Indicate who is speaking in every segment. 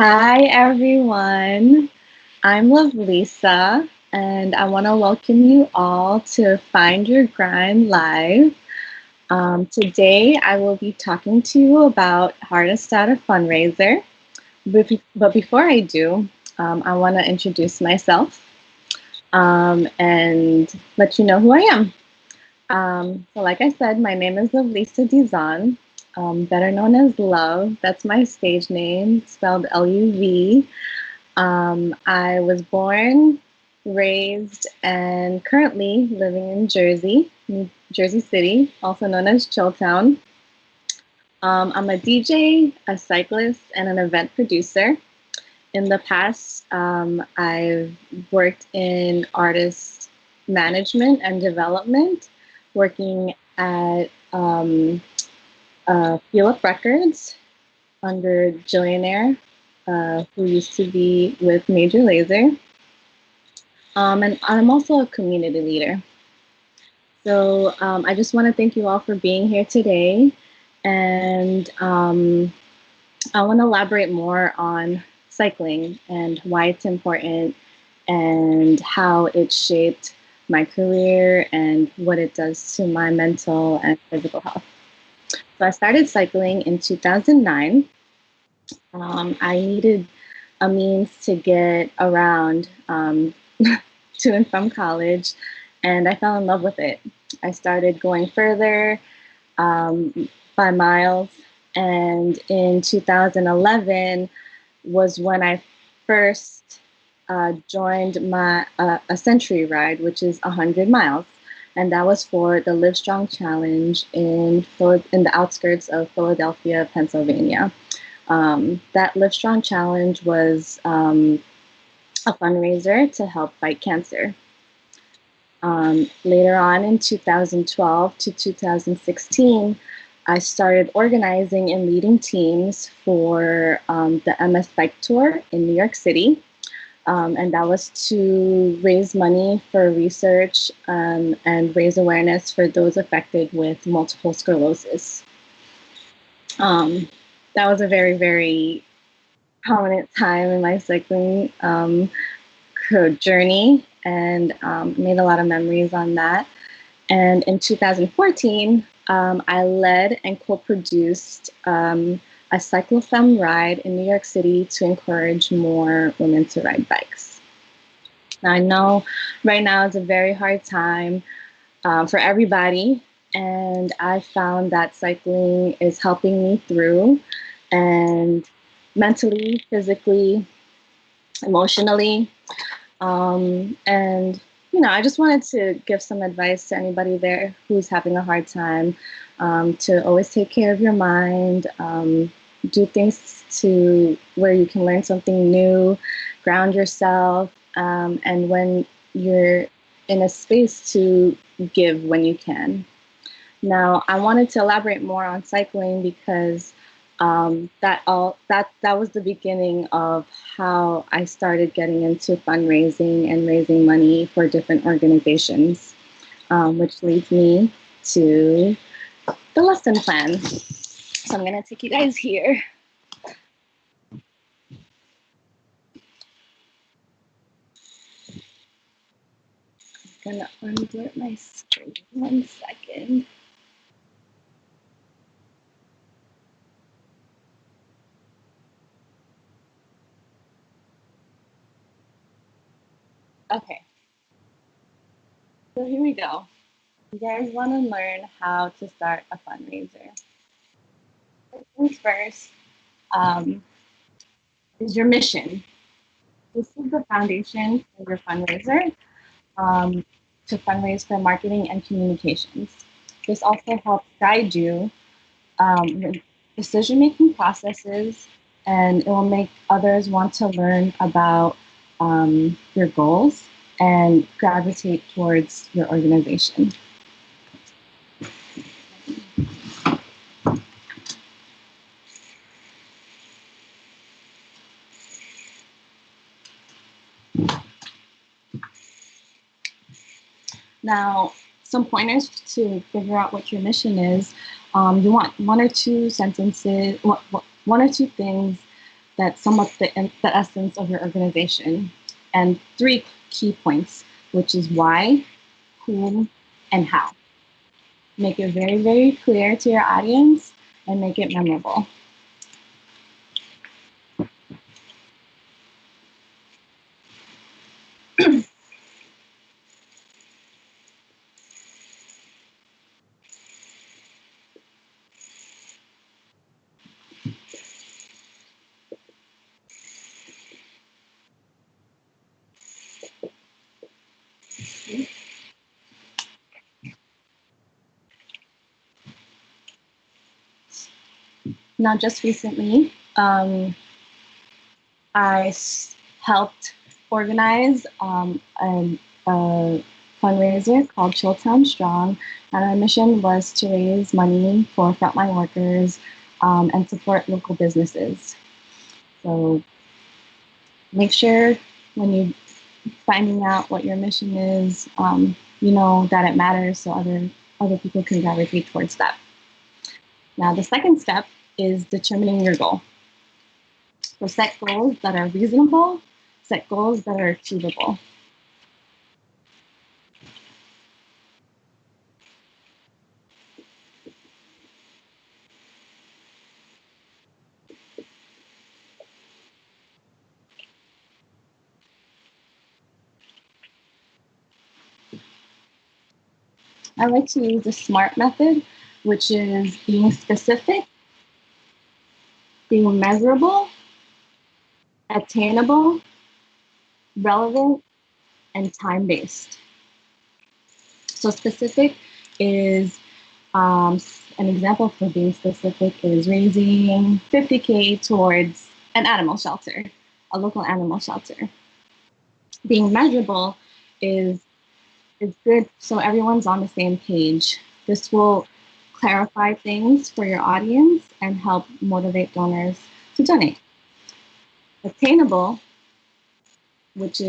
Speaker 1: Hi, everyone. I'm Lovelisa, and I want to welcome you all to Find Your Grind Live. Today, I will be talking to you about how to start a fundraiser. But before I do, I want to introduce myself and let you know who I am. So like I said, my name is Lovelisa Dizon, better known as Love. That's my stage name, spelled Luv. I was born, raised, and currently living in Jersey, New Jersey City, also known as Chilltown. I'm a DJ, a cyclist, and an event producer. In the past, I've worked in artist management and development, working at Philip Records under Jillionaire, who used to be with Major Lazer. And I'm also a community leader. So I just want to thank you all for being here today. And I want to elaborate more on cycling and why it's important and how it shaped my career and what it does to my mental and physical health. So I started cycling in 2009. I needed a means to get around to and from college, and I fell in love with it. I started going further by miles, and in 2011 was when I first joined my a century ride, which is 100 miles, and that was for the Live Strong Challenge in the outskirts of Philadelphia, Pennsylvania. That Live Strong Challenge was a fundraiser to help fight cancer. Later on in 2012 to 2016, I started organizing and leading teams for the MS Bike Tour in New York City. And that was to raise money for research and raise awareness for those affected with multiple sclerosis. That was a very, very prominent time in my cycling journey, and made a lot of memories on that. And in 2014, I led and co-produced a cyclofem ride in New York City to encourage more women to ride bikes. Now, I know right now is a very hard time for everybody, and I found that cycling is helping me through, and mentally, physically, emotionally. And I just wanted to give some advice to anybody there who's having a hard time, to always take care of your mind, do things to where you can learn something new, ground yourself, and when you're in a space to give when you can. Now, I wanted to elaborate more on cycling because that was the beginning of how I started getting into fundraising and raising money for different organizations, which leads me to the lesson plan. So I'm gonna take you guys here. I'm gonna undo my screen 1 second. Okay, so here we go. You guys want to learn how to start a fundraiser. First things first, is your mission. This is the foundation for your fundraiser, to fundraise for marketing and communications. This also helps guide you with decision-making processes, and it will make others want to learn about your goals and gravitate towards your organization. Now, some pointers to figure out what your mission is. You want one or two sentences, one or two things that sum up the essence of your organization. And 3 key points, which is why, whom, and how. Make it very, very clear to your audience and make it memorable. Now, just recently, I helped organize a fundraiser called Chilltown Strong, and our mission was to raise money for frontline workers and support local businesses. So make sure when you're finding out what your mission is, you know that it matters, so other people can gravitate towards that. Now, the second step is determining your goal. So set goals that are reasonable, set goals that are achievable. I like to use the SMART method, which is being specific, being measurable, attainable, relevant, and time-based. So specific is an example for being specific is raising 50K towards an animal shelter, a local animal shelter. Being measurable is good so everyone's on the same page. This will clarify things for your audience and help motivate donors to donate. Attainable, which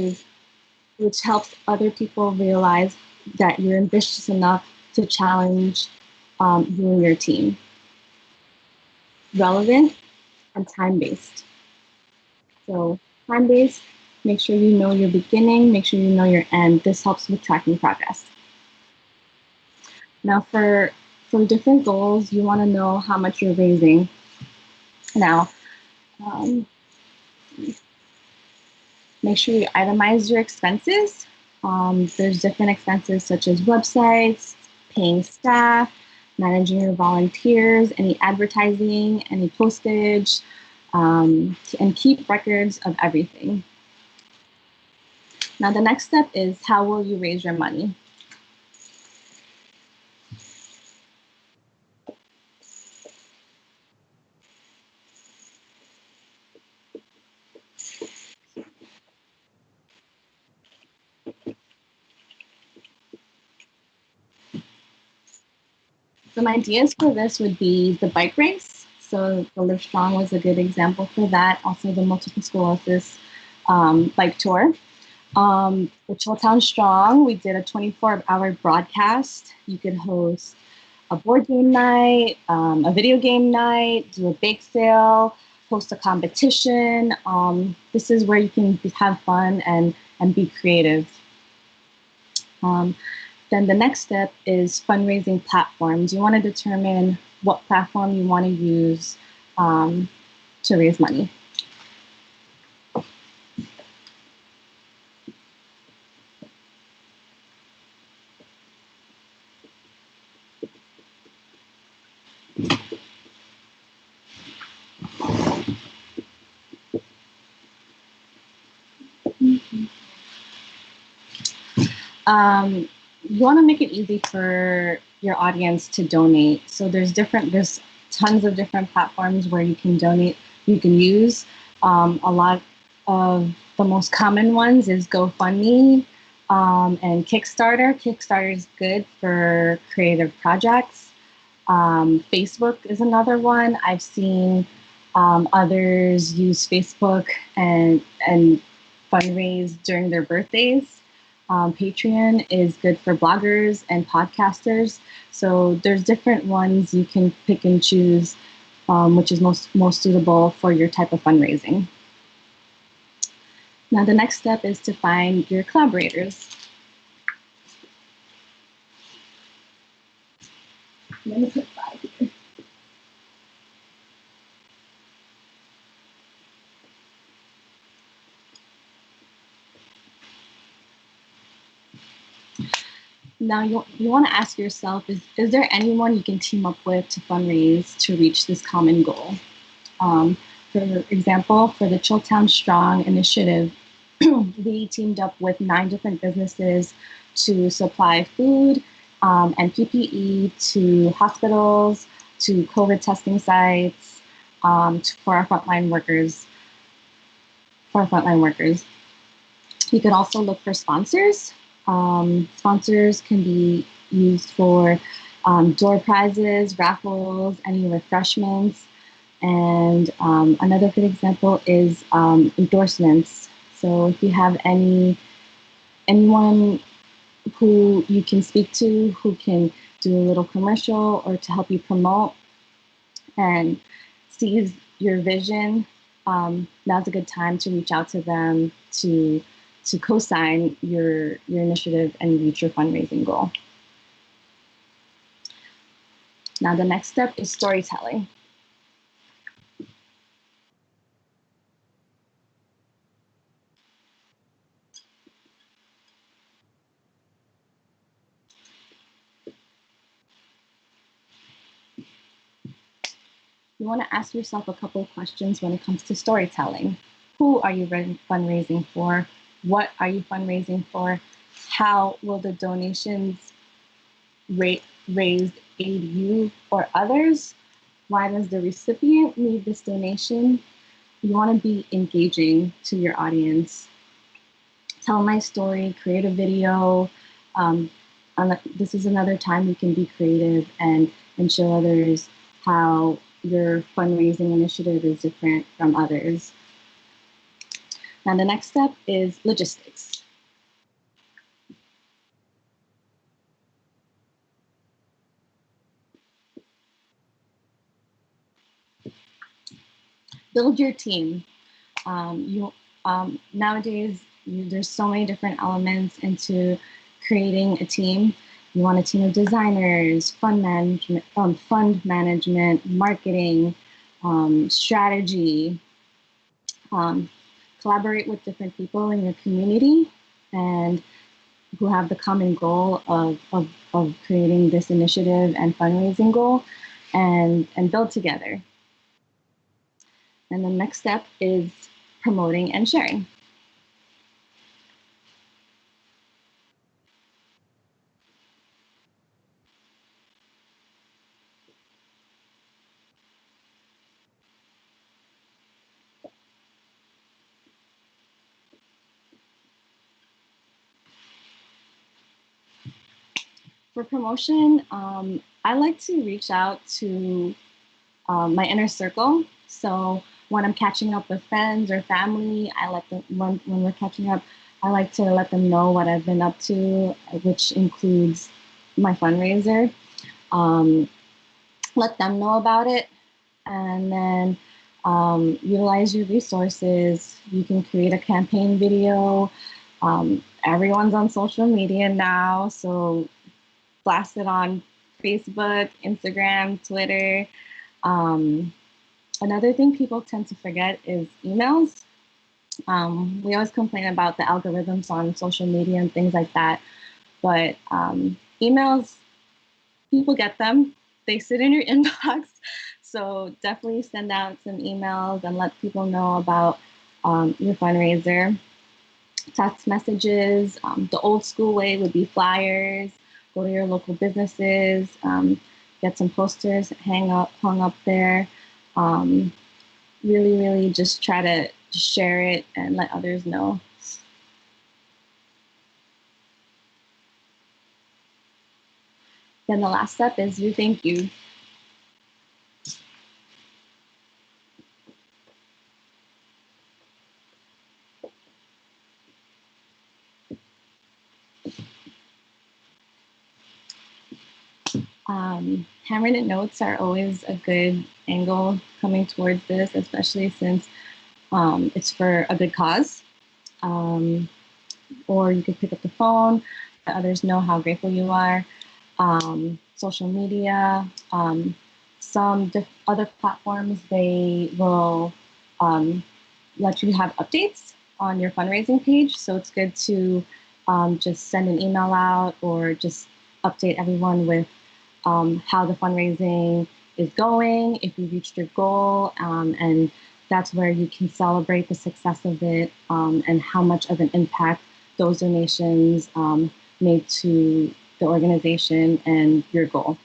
Speaker 1: helps other people realize that you're ambitious enough to challenge you and your team. Relevant and time-based. So time-based, make sure you know your beginning, make sure you know your end. This helps with tracking progress. Now for different goals, you want to know how much you're raising. Now, make sure you itemize your expenses. There's different expenses such as websites, paying staff, managing your volunteers, any advertising, any postage, and keep records of everything. Now, the next step is how will you raise your money? Some ideas for this would be the bike race. So the Live Strong was a good example for that. Also the multiple sclerosis bike tour. The Chilltown Strong, we did a 24-hour broadcast. You could host a board game night, a video game night, do a bake sale, host a competition. This is where you can have fun and be creative. Then the next step is fundraising platforms. You want to determine what platform you want to use to raise money. You want to make it easy for your audience to donate. So there's tons of different platforms where you can donate, you can use. A lot of the most common ones is GoFundMe and Kickstarter. Kickstarter is good for creative projects. Facebook is another one. I've seen others use Facebook and fundraise during their birthdays. Patreon is good for bloggers and podcasters. So there's different ones you can pick and choose which is most suitable for your type of fundraising. Now, the next step is to find your collaborators. Let me put 5 here. Now, you want to ask yourself, is there anyone you can team up with to fundraise to reach this common goal? For example, for the Chilltown Strong initiative, we teamed up with 9 different businesses to supply food and PPE to hospitals, to COVID testing sites, for our frontline workers. You could also look for sponsors. Sponsors can be used for door prizes, raffles, any refreshments. And another good example is endorsements. So if you have anyone who you can speak to, who can do a little commercial or to help you promote and sees your vision, now's a good time to reach out to them to co-sign your initiative and reach your fundraising goal. Now the next step is storytelling. You want to ask yourself a couple of questions when it comes to storytelling. Who are you fundraising for? What are you fundraising for? How will the donations raise aid you or others? Why does the recipient need this donation? You want to be engaging to your audience. Tell my story, create a video. This is another time you can be creative and show others how your fundraising initiative is different from others. Now, the next step is logistics. Build your team. Nowadays, there's so many different elements into creating a team. You want a team of designers, fund management, marketing, strategy. Collaborate with different people in your community and who have the common goal of creating this initiative and fundraising goal, and build together. And the next step is promoting and sharing. For promotion, I like to reach out to my inner circle. So when I'm catching up with friends or family, I let them, when we're catching up, I like to let them know what I've been up to, which includes my fundraiser. Let them know about it, and then utilize your resources. You can create a campaign video. Everyone's on social media now, so blast it on Facebook, Instagram, Twitter. Um, Another thing people tend to forget is emails. We always complain about the algorithms on social media and things like that, but emails, people get them. They sit in your inbox. So definitely send out some emails and let people know about your fundraiser. Text messages. The old school way would be flyers. Go to your local businesses. Get some posters hung up there. Really just try to share it and let others know. Then the last step is your thank you. Handwritten notes are always a good angle coming towards this, especially since it's for a good cause. Or you could pick up the phone, let others know how grateful you are. Social media, some other platforms, they will let you have updates on your fundraising page. So it's good to just send an email out or just update everyone with how the fundraising is going, if you reached your goal, and that's where you can celebrate the success of it and how much of an impact those donations made to the organization and your goal.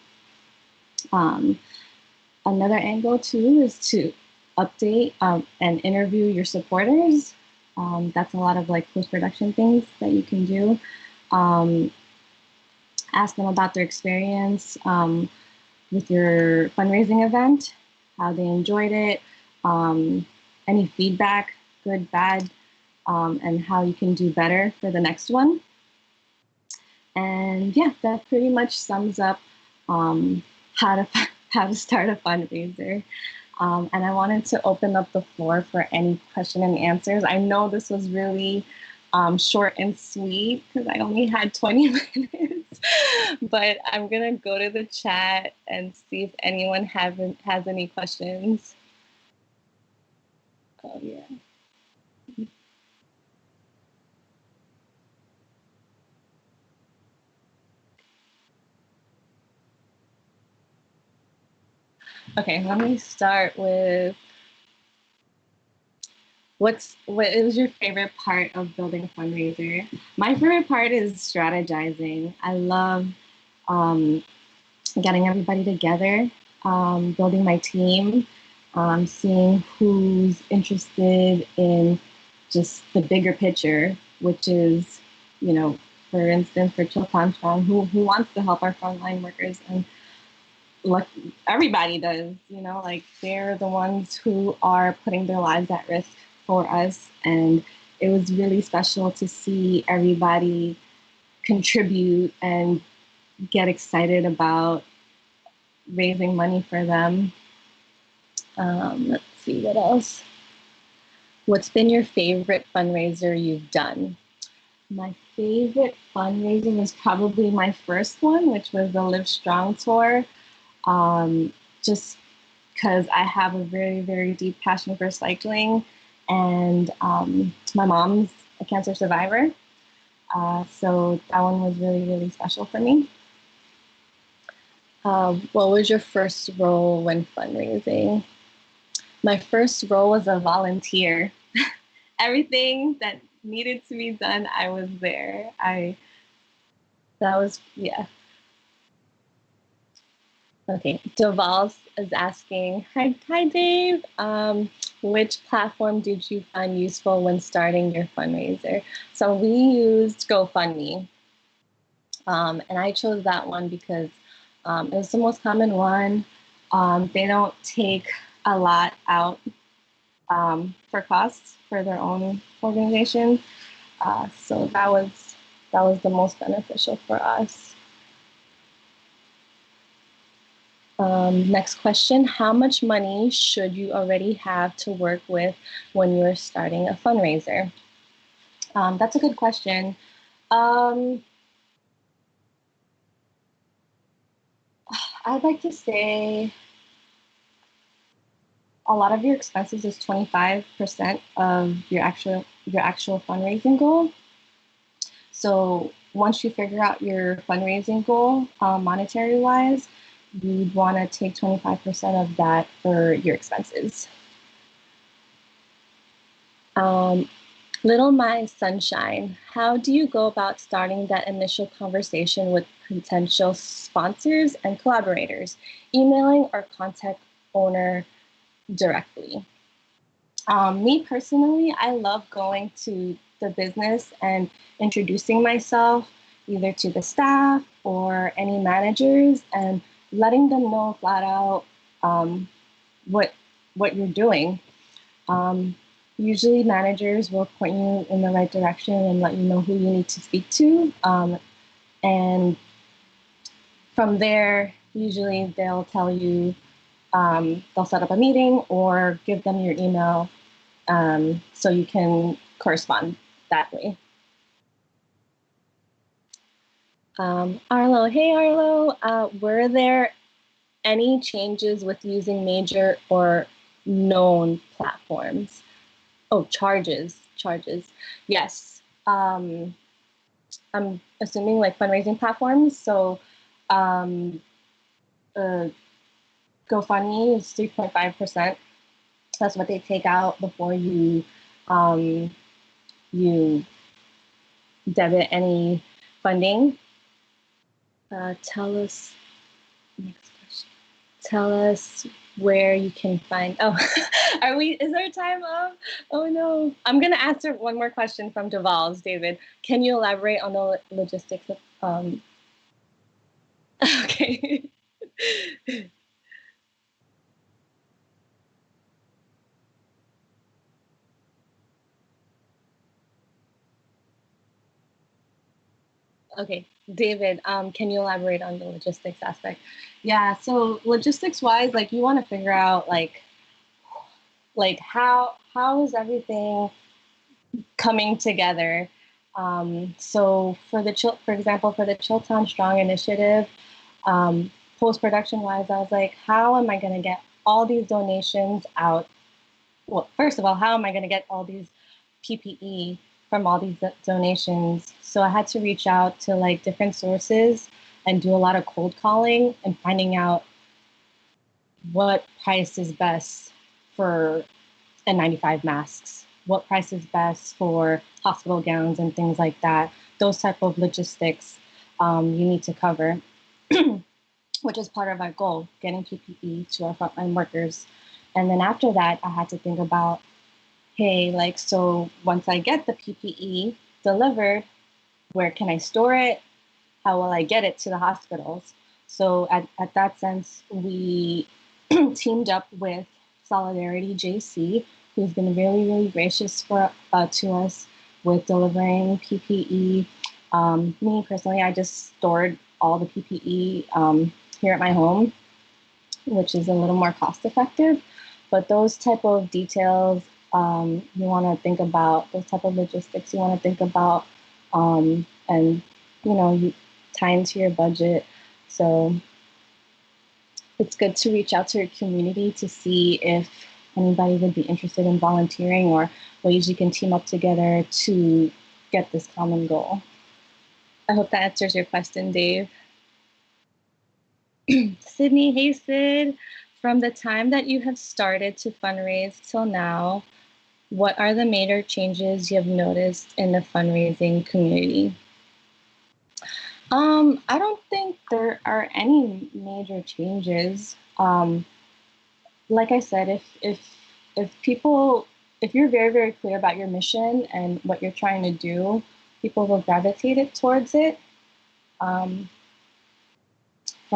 Speaker 1: Another angle too is to update and interview your supporters. That's a lot of like post-production things that you can do. Ask them about their experience with your fundraising event, how they enjoyed it, any feedback, good, bad, and how you can do better for the next one. And yeah, that pretty much sums up how to start a fundraiser. And I wanted to open up the floor for any question and answers. I know this was really short and sweet because I only had 20 minutes, but I'm gonna go to the chat and see if anyone has any questions. Oh yeah. Okay, let me start with what is your favorite part of building a fundraiser? My favorite part is strategizing. I love getting everybody together, building my team, seeing who's interested in just the bigger picture, which is, you know, for instance, for Chilltown Strong, who wants to help our frontline workers, and like everybody does, you know, like they're the ones who are putting their lives at risk for us, and it was really special to see everybody contribute and get excited about raising money for them. Let's see what else. What's been your favorite fundraiser you've done? My favorite fundraiser was probably my first one, which was the Live Strong tour. Just because I have a very, very deep passion for cycling, and my mom's a cancer survivor. So that one was really, really special for me. What was your first role when fundraising? My first role was a volunteer. Everything that needed to be done, I was there. That was, yeah. Okay, Deval is asking, hi Dave. Which platform did you find useful when starting your fundraiser? So we used GoFundMe. And I chose that one because it was the most common one. They don't take a lot out for costs for their own organization. So that was the most beneficial for us. Next question, how much money should you already have to work with when you're starting a fundraiser? That's a good question. I'd like to say a lot of your expenses is 25% of your actual fundraising goal. So once you figure out your fundraising goal, monetary wise, you'd want to take 25% of that for your expenses. Little My Sunshine, how do you go about starting that initial conversation with potential sponsors and collaborators, emailing or contact owner directly? Me personally, I love going to the business and introducing myself either to the staff or any managers and letting them know flat out what you're doing. Usually managers will point you in the right direction and let you know who you need to speak to. And from there, Usually they'll tell you, they'll set up a meeting or give them your email, so you can correspond that way. Arlo, hey Arlo, were there any changes with using major or known platforms? Oh, charges. Yes. I'm assuming like fundraising platforms. So um, uh, GoFundMe is 3.5%. That's what they take out before um, you debit any funding. Tell us, next question. Tell us where you can find, oh, is our time up? Oh no. I'm gonna answer one more question from Deval's, David. Can you elaborate on the logistics of, okay. Okay, David, can you elaborate on the logistics aspect? Yeah, so logistics wise, like you want to figure out like how is everything coming together. So for example, for the Chilltown Strong initiative, post production wise, I was like, how am I going to get all these donations out? Well, first of all, how am I going to get all these PPE from all these donations? So I had to reach out to like different sources and do a lot of cold calling and finding out what price is best for N95 masks, what price is best for hospital gowns and things like that. Those type of logistics you need to cover, which is part of our goal, getting PPE to our frontline workers. And then after that, I had to think about, hey, like, so once I get the PPE delivered, where can I store it? How will I get it to the hospitals? So at that sense, we teamed up with Solidarity JC, who's been really, really gracious to us with delivering PPE. Me personally, I just stored all the PPE here at my home, which is a little more cost effective. But those type of details you want to think about, those type of logistics you want to think about, and you tie into your budget. So it's good to reach out to your community to see if anybody would be interested in volunteering or ways you can team up together to get this common goal. I hope that answers your question, Dave. Sydney, hey Sid, from the time that you have started to fundraise till now, what are the major changes you have noticed in the fundraising community? I don't think there are any major changes. Like I said, if you're very, very clear about your mission and what you're trying to do, people will gravitate it towards it. For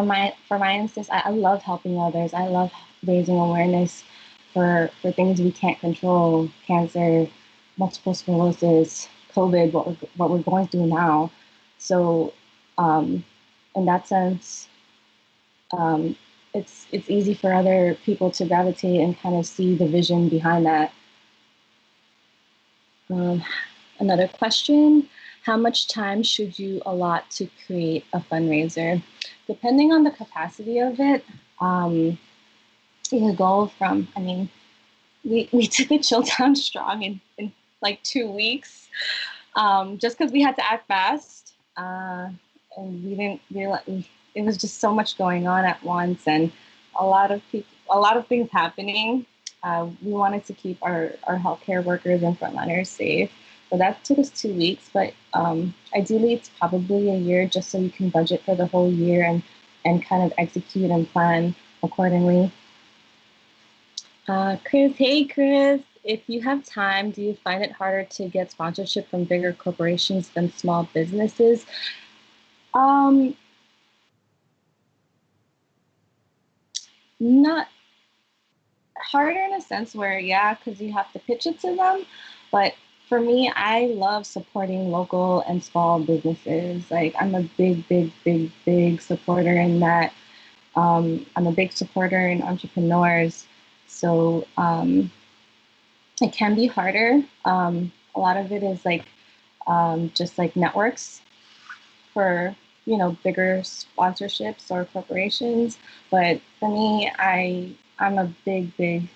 Speaker 1: my instance, I love helping others. I love raising awareness for things we can't control, cancer, multiple sclerosis, COVID, what we're going through now. So in that sense, um, it's easy for other people to gravitate and kind of see the vision behind that. Another question, how much time should you allot to create a fundraiser? Depending on the capacity of it, you could go from, I mean, we took a Chilltown Strong in like 2 weeks, just because we had to act fast, and we didn't realize it was just so much going on at once, and a lot of things happening. We wanted to keep our healthcare workers and frontliners safe, so that took us 2 weeks. But ideally, it's probably a year, just so you can budget for the whole year and kind of execute and plan accordingly. Chris, hey Chris, if you have time, do you find it harder to get sponsorship from bigger corporations than small businesses? Not harder in a sense where, yeah, because you have to pitch it to them. But for me, I love supporting local and small businesses. Like I'm a big, big, big, big supporter in that. I'm a big supporter in entrepreneurs. So it can be harder. A lot of it is like just like networks for bigger sponsorships or corporations. But for me, I'm a big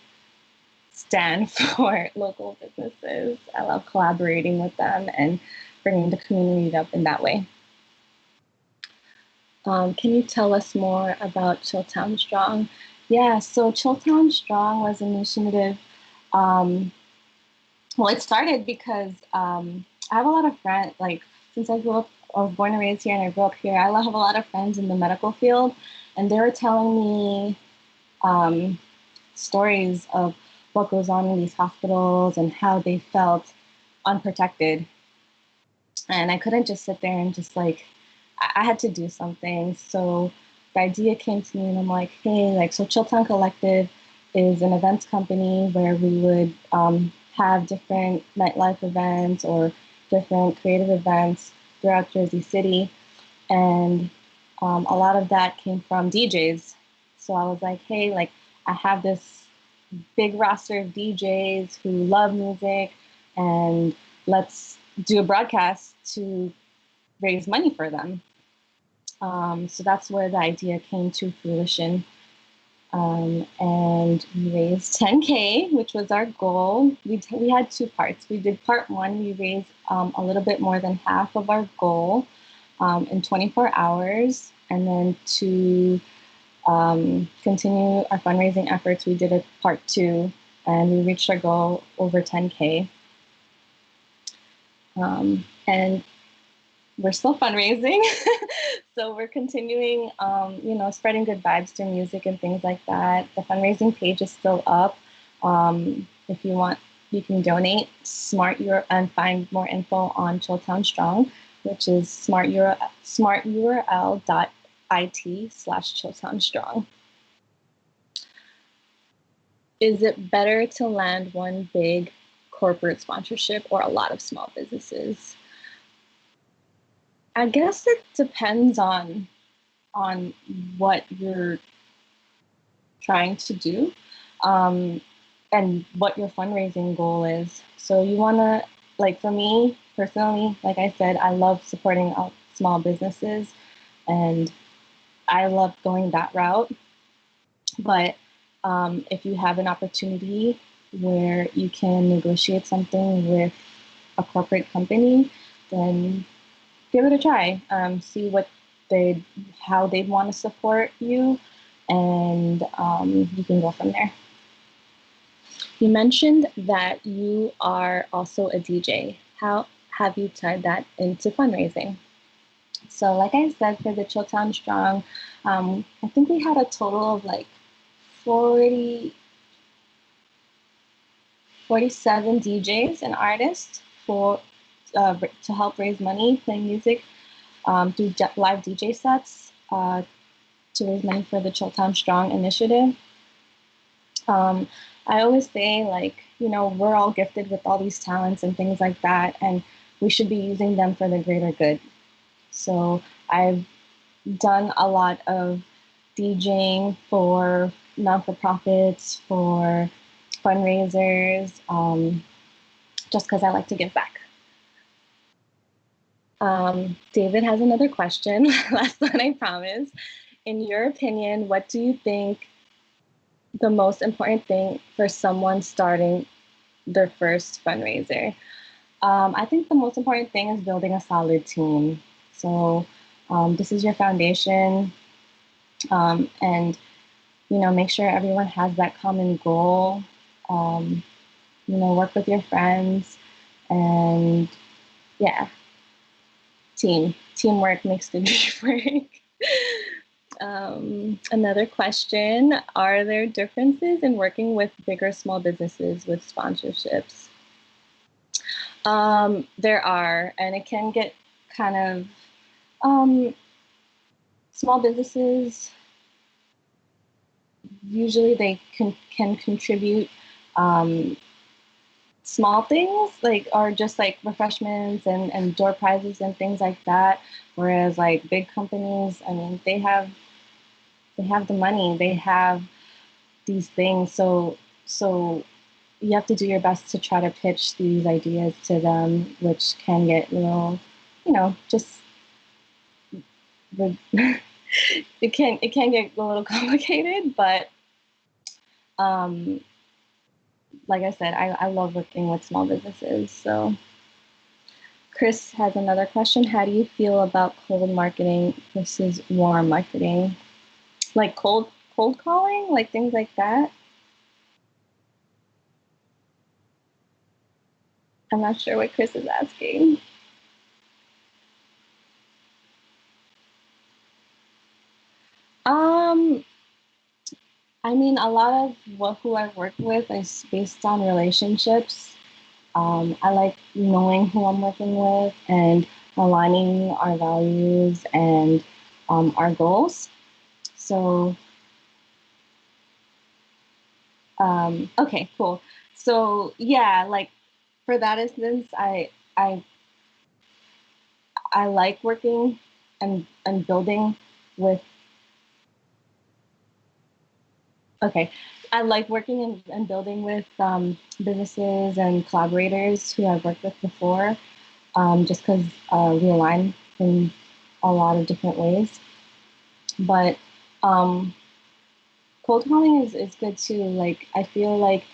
Speaker 1: stand for local businesses. I love collaborating with them and bringing the community up in that way. Can you tell us more about Chilltown Strong? Yeah, so Chilltown Strong was an initiative. Um, well, it started because I have a lot of friends, like, since I was born and raised here and I grew up here, I have a lot of friends in the medical field, and they were telling me um, stories of what goes on in these hospitals and how they felt unprotected. And I couldn't just sit there and just like, I had to do something. So the idea came to me, and I'm like, hey, like, so Chilltown Collective is an events company where we would have different nightlife events or different creative events throughout Jersey City. And a lot of that came from DJs. So I was like, hey, like, I have this big roster of DJs who love music, and let's do a broadcast to raise money for them. So that's where the idea came to fruition. And we raised 10K, which was our goal. We had two parts. We did part one, we raised a little bit more than half of our goal in 24 hours. And then to continue our fundraising efforts, we did a part two, and we reached our goal over 10K. And we're still fundraising. So we're continuing, spreading good vibes through music and things like that. The fundraising page is still up. If you want, you can donate and find more info on Chilltown Strong, which is smarturl.it/Chilltown Strong. Is it better to land one big corporate sponsorship or a lot of small businesses? I guess it depends on what you're trying to do, um, and what your fundraising goal is. So you want to, like, for me personally, like I said, I love supporting small businesses, and I love going that route. But if you have an opportunity where you can negotiate something with a corporate company, then give it a try. See how they'd want to support you, and you can go from there. You mentioned that you are also a DJ. How have you tied that into fundraising? So, like I said, for the Chilltown Strong, I think we had a total of like 40, 47 DJs and artists to help raise money, playing music through live DJ sets to raise money for the Chilltown Strong initiative. Um, I always say, like, we're all gifted with all these talents and things like that, and we should be using them for the greater good. So I've done a lot of DJing for non-for-profits, for fundraisers, just because I like to give back. David has another question, last one, I promise. In your opinion, what do you think the most important thing for someone starting their first fundraiser? I think the most important thing is building a solid team. So this is your foundation, and make sure everyone has that common goal. Work with your friends, and yeah, teamwork makes the dream work. Another question, are there differences in working with big or small businesses with sponsorships? There are, and it can get kind of, small businesses, usually they can contribute small things, like, or just like refreshments and door prizes and things like that. Whereas like big companies, I mean, they have they have the money, they have these things. So you have to do your best to try to pitch these ideas to them, which can get a little, just the it can get a little complicated, but um, like I said, I love working with small businesses. So Chris has another question. How do you feel about cold marketing versus warm marketing? Like cold calling, like things like that? I'm not sure what Chris is asking. Um, I mean, a lot of who I work with is based on relationships. I like knowing who I'm working with and aligning our values and our goals. So, okay, cool. So yeah, like for that instance, I I like working and building with. Okay, I like working and building with businesses and collaborators who I've worked with before, just because we align in a lot of different ways. But um, cold calling is good too. Like I feel like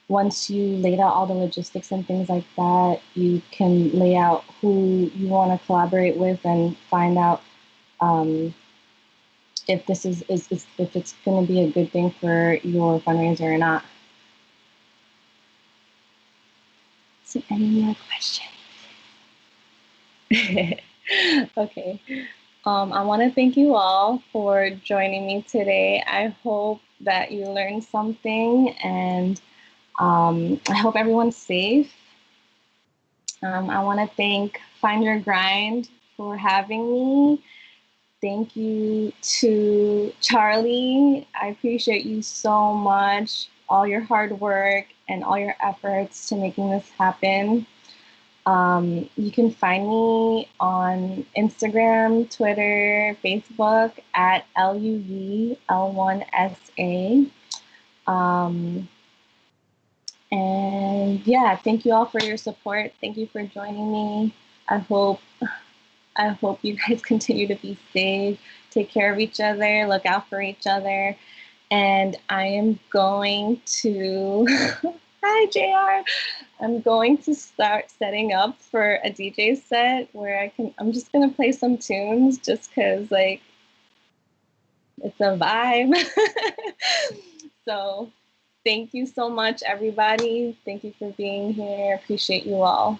Speaker 1: once you laid out all the logistics and things like that, you can lay out who you want to collaborate with and find out um, if this is if it's going to be a good thing for your fundraiser or not. So any more questions? Okay. I want to thank you all for joining me today. I hope that you learned something, and I hope everyone's safe. I want to thank Find Your Grind for having me. Thank you to Charlie. I appreciate you so much, all your hard work and all your efforts to making this happen. You can find me on Instagram, Twitter, Facebook at LUVL1SA. Um, and yeah, thank you all for your support. Thank you for joining me. I hope I hope you guys continue to be safe, take care of each other, look out for each other. And I am going to, hi JR, I'm going to start setting up for a DJ set where I'm just going to play some tunes just because, like, it's a vibe. So, thank you so much, everybody. Thank you for being here. Appreciate you all.